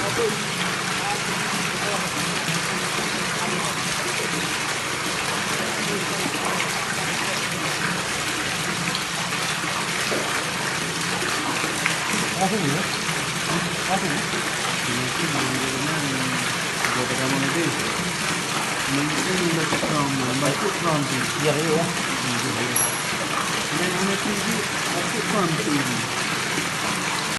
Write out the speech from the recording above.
Apa ni? Apa ni? Ini bagaimana buat kamu nanti? Mungkin baca from tu. Ya, ya. Ini TV, aku from TV.